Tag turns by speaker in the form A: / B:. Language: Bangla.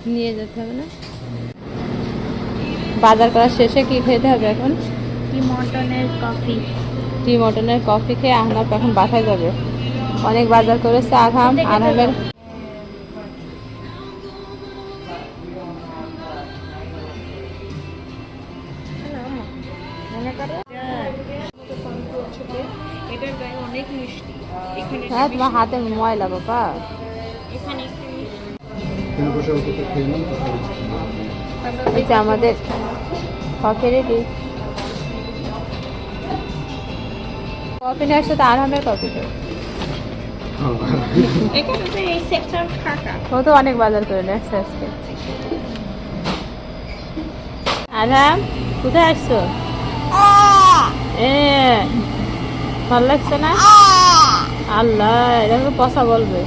A: নিয়ে যেতে হবে না? বাজার করা শেষে কি খেতে হবে এখন?
B: মটনের কফি।
A: টি মটনের কফি খেয়ে আহনাব এখন বাসায় যাবে। অনেক বাজার করেছে আহনাবের। হ্যাঁ, তোমার হাতে ময়লা বাবা। এই যে আমাদের কফি রেডি। কফি নেওয়ার সাথে আরামের কফি তো। ও তো অনেক বাজার করে নিয়ে আজকে। আরাম, কোথায় আসছো? ভালো লাগছে না? আল্লাহ, এটা পচা বলবে।